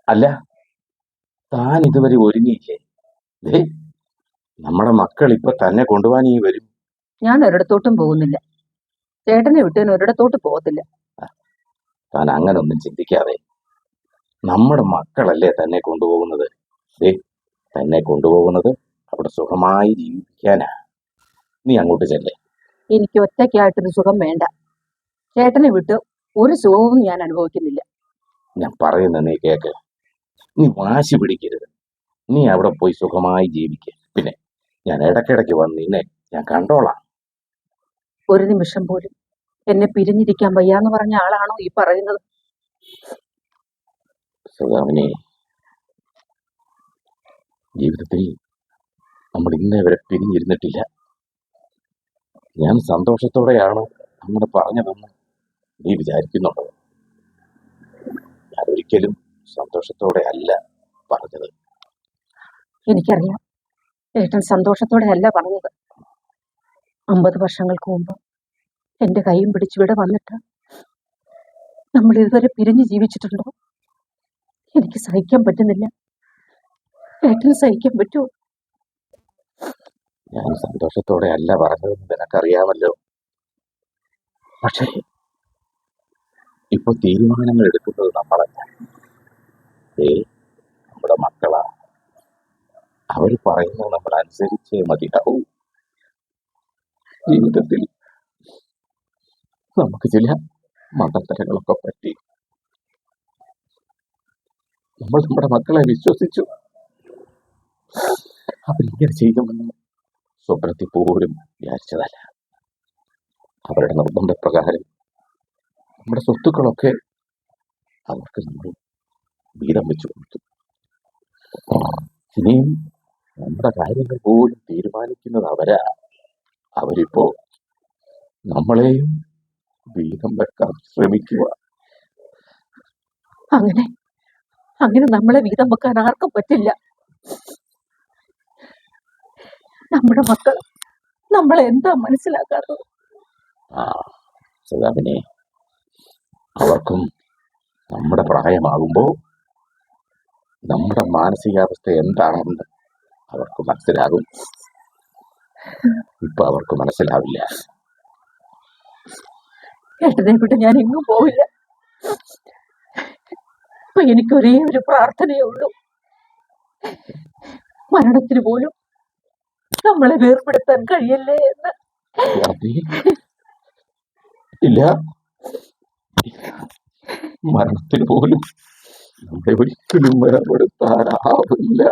അല്ല, താൻ ഇതുവരെ ഒരുങ്ങിയില്ലേ? ദേ, നമ്മുടെ മക്കൾ ഇപ്പൊ തന്നെ കൊണ്ടുപോകാൻ ഈ വരും. ഞാൻ ഒരിടത്തോട്ടും പോകുന്നില്ല. ചേട്ടനെ വിട്ട് ഞാൻ ഒരിടത്തോട്ട് പോകത്തില്ല. താൻ അങ്ങനെ ഒന്നും ചിന്തിക്കാതെ, നമ്മുടെ മക്കളല്ലേ തന്നെ കൊണ്ടുപോകുന്നത്. ദേ, തന്നെ കൊണ്ടുപോകുന്നത് അവിടെ സുഖമായി ജീവിക്കാനാ. നീ അങ്ങോട്ട് ചെല്ലേ. എനിക്ക് ഒറ്റയ്ക്കായിട്ടൊരു സുഖം വേണ്ട. ചേട്ടനെ വിട്ട് ഒരു സുഖവും ഞാൻ അനുഭവിക്കുന്നില്ല. ഞാൻ പറയുന്ന നീ കേക്ക്. നീ വാശി പിടിക്കരുത്. നീ അവിടെ പോയി സുഖമായി ജീവിക്ക. പിന്നെ ഞാൻ ഇടയ്ക്കിടയ്ക്ക് വന്ന് നിന്നെ ഞാൻ കണ്ടോളാം. ഒരു നിമിഷം പോലും എന്നെ പിരിഞ്ഞിരിക്കാൻ വയ്യാന്ന് പറഞ്ഞ ആളാണോ ഈ പറയുന്നത്? സുഖാവിനെ, ജീവിതത്തിൽ നമ്മൾ ഇന്നേ വരെ പിരിഞ്ഞിരുന്നിട്ടില്ല. ഞാൻ സന്തോഷത്തോടെയാണ് അങ്ങനെ പറഞ്ഞതെന്ന് നീ വിചാരിക്കുന്നുണ്ടോ? ഞാൻ ഒരിക്കലും സന്തോഷത്തോടെ അല്ല പറഞ്ഞത്. എനിക്കറിയാം, ചേട്ടൻ സന്തോഷത്തോടെ അല്ല പറഞ്ഞത്. 50 വർഷങ്ങൾക്ക് മുമ്പ് എന്റെ കൈയും പിടിച്ചിവിടെ വന്നിട്ട് നമ്മൾ ഇതുവരെ പിരിഞ്ഞു ജീവിച്ചിട്ടുണ്ടോ? എനിക്ക് സഹിക്കാൻ പറ്റുന്നില്ല. ചേട്ടന് സഹിക്കാൻ പറ്റുമോ? ഞാൻ സന്തോഷത്തോടെ അല്ല പറഞ്ഞതെന്ന് നിനക്കറിയാമല്ലോ. പക്ഷേ ഇപ്പൊ തീരുമാനങ്ങൾ എടുക്കുന്നത് നമ്മളല്ല. നമ്മുടെ മക്കളാ. അവർ പറയുന്നത് നമ്മൾ അനുസരിച്ചേ മതിയാവൂ. ജീവിതത്തിൽ നമുക്ക് ചില മണ്ടത്തരങ്ങളൊക്കെ പറ്റി. നമ്മൾ നമ്മുടെ മക്കളെ വിശ്വസിച്ചു. അവരിങ്ങനെ ചെയ്യുമെന്ന് സ്വപ്നത്തിൽ പോലും വിചാരിച്ചതല്ല. അവരുടെ നിർബന്ധപ്രകാരം നമ്മുടെ സ്വത്തുക്കളൊക്കെ അവർക്ക് നമ്മൾ വീതം വെച്ചു കൊടുത്തു. ഇനിയും നമ്മുടെ കാര്യങ്ങൾ പോലും തീരുമാനിക്കുന്നത് അവരാ. അവരിപ്പോ നമ്മളെയും വീതം വെക്കാൻ ശ്രമിക്കുക. അങ്ങനെ നമ്മളെ വീതം വെക്കാൻ ആർക്കും പറ്റില്ല. നമ്മുടെ മക്കൾ നമ്മളെ എന്താ മനസ്സിലാക്കാത്തത്? സുധാമിനെ, അവർക്കും നമ്മുടെ പ്രായമാകുമ്പോൾ നമ്മുടെ മാനസികാവസ്ഥ എന്താണെന്ന് അവർക്ക് മനസ്സിലാകും. ഇപ്പൊ അവർക്ക് മനസ്സിലാവില്ല. ഏട്ടനെ വിട്ട് ഞാൻ എങ്ങും പോവില്ല. ഇപ്പൊ എനിക്കൊരേ ഒരു പ്രാർത്ഥനയേ ഉള്ളൂ. മരണത്തിന് പോലും നമ്മളെ വേർപെടുത്താൻ കഴിയല്ലേ എന്ന്. ഇല്ല, മരണത്തിന് പോലും നമ്മളെ ഒരിക്കലും വേർപെടുത്താനാവില്ല.